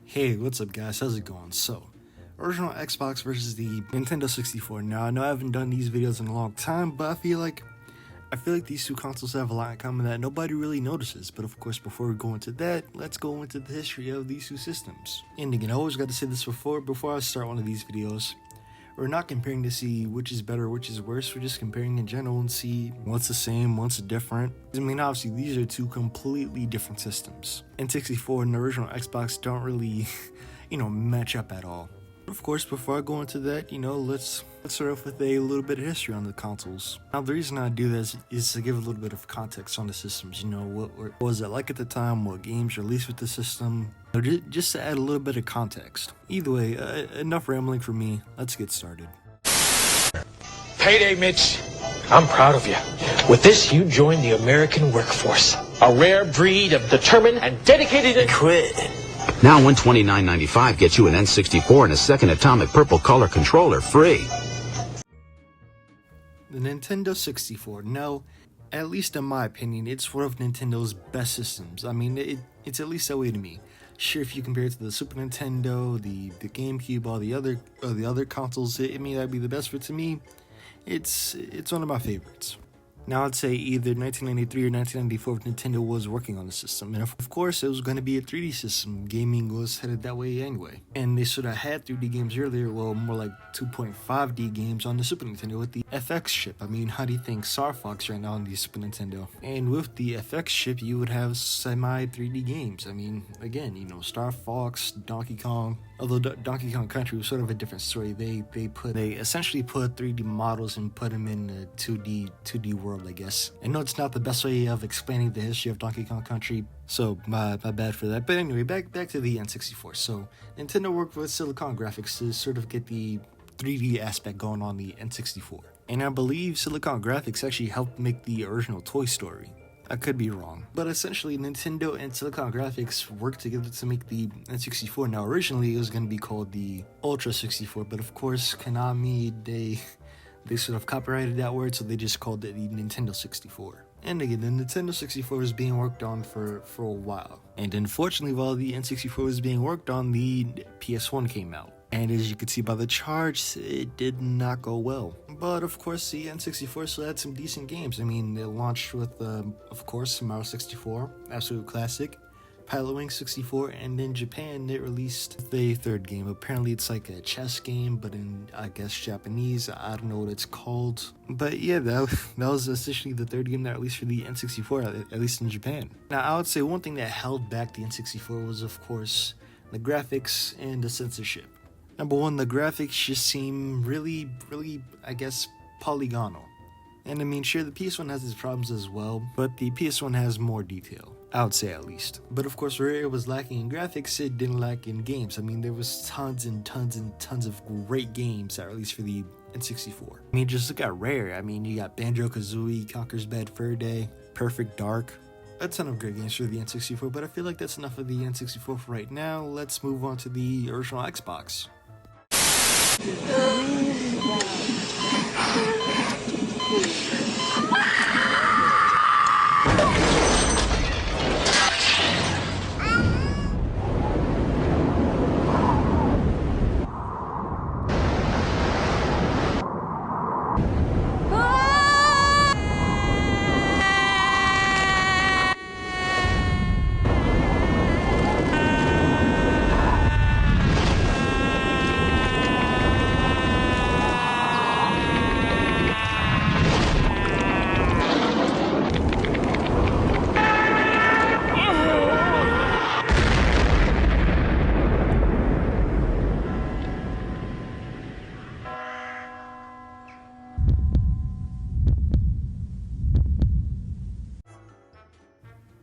Hey, what's up guys, how's it going? So, original Xbox versus the Nintendo 64. Now, I know I haven't done these videos in a long time, but I feel like these two consoles have a lot in common that nobody really notices. But of course, before we go into that, let's go into the history of these two systems. And again, I always got to say this before I start one of these videos. We're not comparing to see which is better, which is worse. We're just comparing in general and see what's the same, what's different. I mean, obviously, these are two completely different systems. N64 and the original Xbox don't really, match up at all. Of course, before I go into that, let's start off with a little bit of history on the consoles. Now, the reason I do this is to give a little bit of context on the systems. What was it like at the time? What games released with the system? Just to add a little bit of context. Either way, enough rambling for me. Let's get started. Payday, Mitch. I'm proud of you. With this, you joined the American workforce. A rare breed of determined and dedicated quit. Now $129.95 gets you an N64 and a second atomic purple color controller free. The Nintendo 64. Now, at least in my opinion, it's one of Nintendo's best systems. I mean, it's at least that way to me. Sure, if you compare it to the Super Nintendo, the GameCube, all the other consoles, it may not be the best, but to me, it's one of my favorites. Now, I'd say either 1993 or 1994 Nintendo was working on the system, and of course it was going to be a 3D system. Gaming was headed that way anyway, and they sort of had 3D games earlier, well, more like 2.5D games on the Super Nintendo with the FX chip. I mean, how do you think Star Fox right now on the Super Nintendo? And with the FX chip, you would have semi-3D games. I mean, again, Star Fox, Donkey Kong. Although Donkey Kong Country was sort of a different story. They essentially put 3D models and put them in a 2D world, I guess. I know it's not the best way of explaining the history of Donkey Kong Country, so my bad for that. But anyway, back to the N64. So Nintendo worked with Silicon Graphics to sort of get the 3D aspect going on the N64. And I believe Silicon Graphics actually helped make the original Toy Story. I could be wrong, but essentially Nintendo and Silicon Graphics worked together to make the N64. Now, originally it was going to be called the Ultra 64, but of course Konami, they sort of copyrighted that word, so they just called it the Nintendo 64. And again, the Nintendo 64 was being worked on for a while. And unfortunately, while the N64 was being worked on, the PS1 came out. And as you can see by the charts, it did not go well. But of course, the N64 still had some decent games. I mean, it launched with, of course, Mario 64, absolute classic, Pilot Wings 64, and in Japan, it released the third game. Apparently, it's like a chess game, but in, I guess, Japanese. I don't know what it's called. But yeah, that was essentially the third game that released for the N64, at least in Japan. Now, I would say one thing that held back the N64 was, of course, the graphics and the censorship. Number one, the graphics just seem really, I guess, polygonal. And I mean, sure, the PS1 has its problems as well, but the PS1 has more detail. I would say at least. But of course, where it was lacking in graphics, it didn't lack in games. I mean, there was tons and tons of great games that released for the N64. I mean, just look at Rare. I mean, you got Banjo-Kazooie, Conker's Bad Fur Day, Perfect Dark. A ton of great games for the N64, but I feel like that's enough of the N64 for right now. Let's move on to the original Xbox.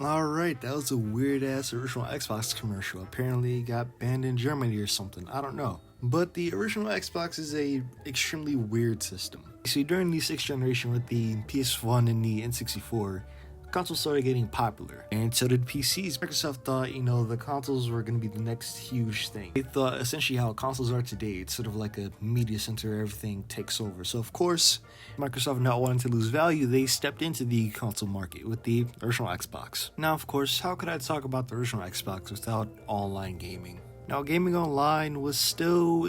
Alright, that was a weird ass original Xbox commercial. Apparently it got banned in Germany or something, I don't know. But the original Xbox is a extremely weird system. See, during the 6th generation with the PS1 and the N64, consoles started getting popular, and so did PCs. Microsoft thought, the consoles were going to be the next huge thing. They thought essentially how consoles are today, it's sort of like a media center, everything takes over. So of course, Microsoft, not wanting to lose value, they stepped into the console market with the original Xbox. Now, of course, how could I talk about the original Xbox without online gaming? Now, gaming online was still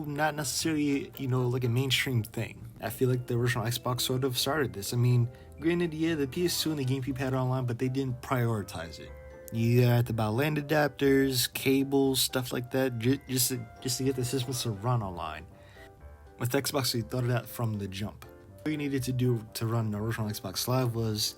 not necessarily, like a mainstream thing. I feel like the original Xbox sort of started this. I mean, granted, yeah, the PS2 and the GameCube had online, but they didn't prioritize it. You had to buy LAN adapters, cables, stuff like that, just to get the systems to run online. With Xbox, we thought of that from the jump. All you needed to do to run the original Xbox Live was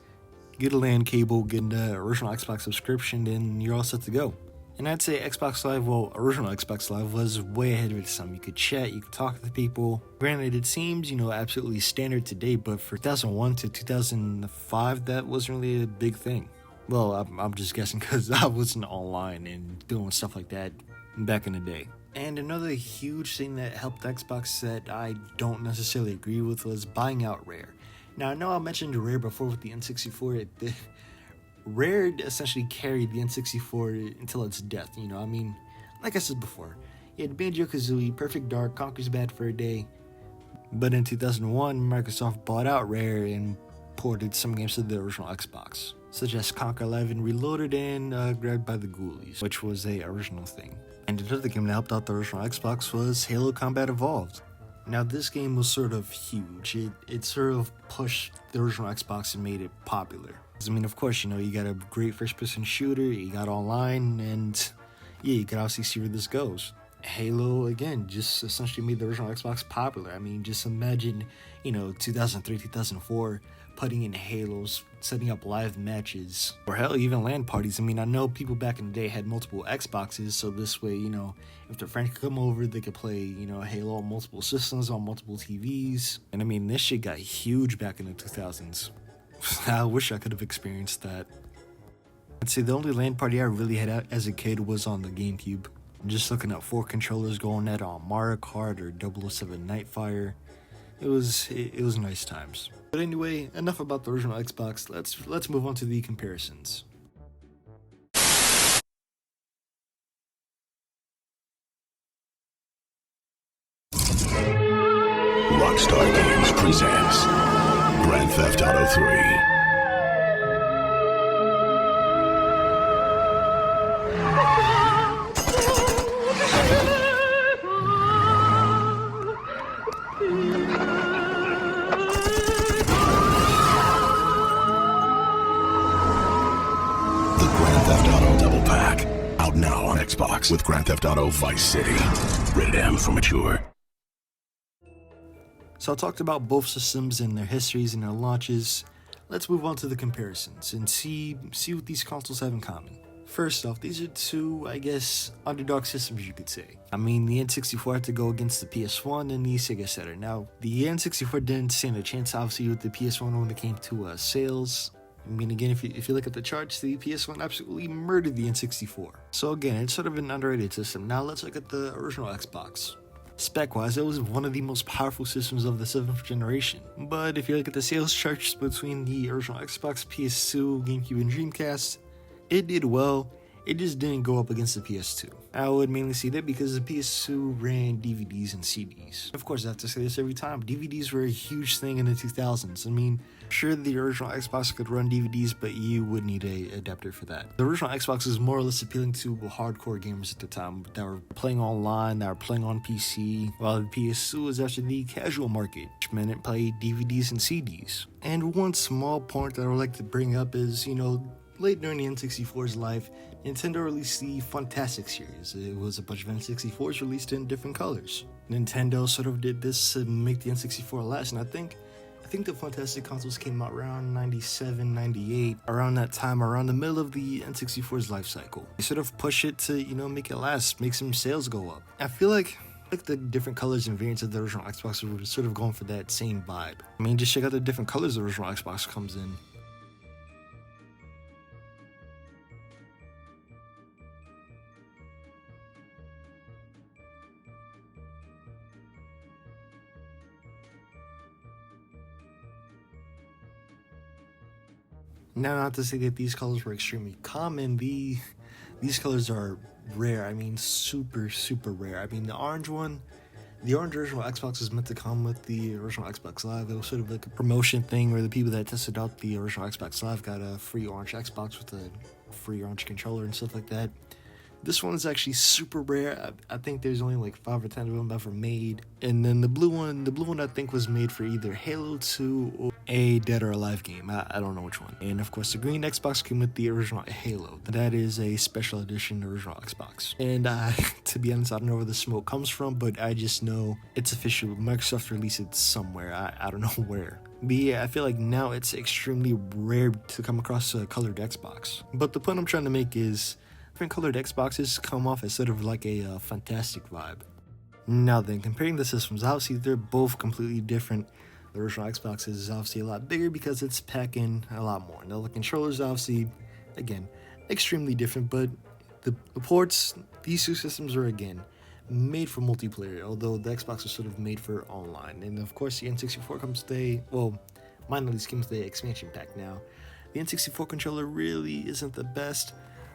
get a LAN cable, get the original Xbox subscription, and you're all set to go. And I'd say Xbox Live, original Xbox Live was way ahead of its time. You could chat, you could talk to people. Granted, it seems, absolutely standard today, but for 2001 to 2005, that wasn't really a big thing. Well, I'm just guessing because I wasn't online and doing stuff like that back in the day. And another huge thing that helped Xbox that I don't necessarily agree with was buying out Rare. Now, I know I mentioned Rare before with the N64. Rare essentially carried the N64 until its death, like I said before. You had Banjo-Kazooie, Perfect Dark, Conker's Bad Fur Day. But in 2001, Microsoft bought out Rare and ported some games to the original Xbox, such as Conker 11 Reloaded and Grabbed by the Ghoulies, which was a original thing. And another game that helped out the original Xbox was Halo Combat Evolved. Now, this game was sort of huge. It sort of pushed the original Xbox and made it popular. Of course, you got a great first-person shooter, you got online, and yeah, you can obviously see where this goes. Halo, again, just essentially made the original Xbox popular. Just imagine, 2003, 2004, putting in Halos, setting up live matches, or hell, even LAN parties. I know people back in the day had multiple Xboxes, so this way, if their friend could come over, they could play, Halo on multiple systems, on multiple TVs. And this shit got huge back in the 2000s. I wish I could have experienced that. I'd say the only LAN party I really had out as a kid was on the GameCube. Just looking at 4 controllers going at on Mario Kart or 007 Nightfire. It was nice times. But anyway, enough about the original Xbox. Let's move on to the comparisons. Rockstar Games presents Grand Theft Auto 3. Out now on Xbox with Grand Theft Auto Vice City. Rated M for mature. So I talked about both systems and their histories and their launches. Let's move on to the comparisons and see what these consoles have in common. First off, these are two, underdog systems, you could say. The N64 had to go against the PS1 and the Sega Saturn. Now, the N64 didn't stand a chance, obviously, with the PS1 when it came to sales. Again, if you look at the charts, the PS1 absolutely murdered the N64. So again, it's sort of an underrated system. Now let's look at the original Xbox. Spec-wise, it was one of the most powerful systems of the 7th generation. But if you look at the sales charts between the original Xbox, PS2, GameCube, and Dreamcast, it did well. It just didn't go up against the PS2. I would mainly say that because the PS2 ran DVDs and CDs. Of course, I have to say this every time. DVDs were a huge thing in the 2000s. Sure, the original Xbox could run DVDs, but you would need an adapter for that. The original Xbox was more or less appealing to hardcore gamers at the time that were playing online, that were playing on PC, while the PS2 was actually the casual market, which meant it played DVDs and CDs. And one small point that I would like to bring up is, late during the N64's life, Nintendo released the Fantastic series. It was a bunch of N64s released in different colors. Nintendo sort of did this to make the N64 last, and I think the Fantastic consoles came out around 97, 98, around that time, around the middle of the N64's life cycle. They sort of push it to, make it last, make some sales go up. I feel like the different colors and variants of the original Xbox were sort of going for that same vibe. Just check out the different colors the original Xbox comes in. Now, not to say that these colors were extremely common, these colors are rare. Super, super rare. The orange one, the orange original Xbox is meant to come with the original Xbox Live. It was sort of like a promotion thing where the people that tested out the original Xbox Live got a free orange Xbox with a free orange controller and stuff like that. This one is actually super rare. I think there's only like 5 or 10 of them ever made. And then the blue one I think was made for either Halo 2 or a Dead or Alive game. I don't know which one. And of course the green Xbox came with the original Halo. That is a special edition original Xbox. And to be honest, I don't know where the smoke comes from, but I just know it's official. Microsoft released it somewhere. I don't know where. But yeah, I feel like now it's extremely rare to come across a colored Xbox. But the point I'm trying to make is different colored Xboxes come off as sort of like a fantastic vibe. Now then, comparing the systems, obviously they're both completely different. The original Xbox is obviously a lot bigger because it's packing a lot more. Now the controllers obviously, again, extremely different, but the ports, these two systems are again made for multiplayer, although the Xbox is sort of made for online. And of course the N64 comes with a, well, mine at least comes with the expansion pack now. The N64 controller really isn't the best,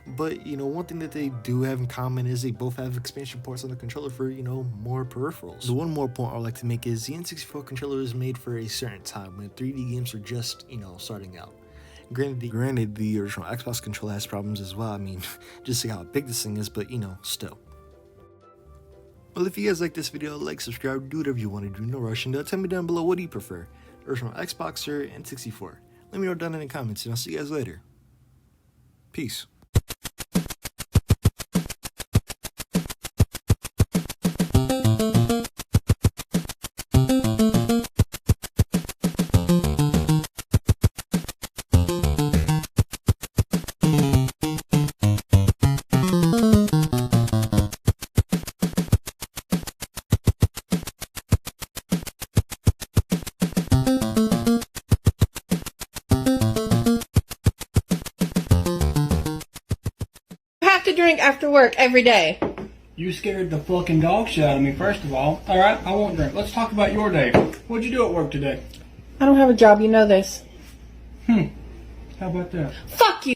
but you know, one thing that they do have in common is they both have expansion ports on the controller for, you know, more peripherals. The one more point I would like to make is the N64 controller is made for a certain time when 3D games are just, you know, starting out. Granted, the original Xbox controller has problems as well. I mean, just see how big this thing is, but you know, still. Well, if you guys like this video, like, subscribe, do whatever you want to do, no rush, and tell me down below, what do you prefer, original Xbox or N64? Let me know down in the comments, and I'll see you guys later. Peace. To drink after work every day. You scared the fucking dog shit out of me, first of all. Alright, I won't drink. Let's talk about your day. What'd you do at work today? I don't have a job, you know this. How about that? Fuck you!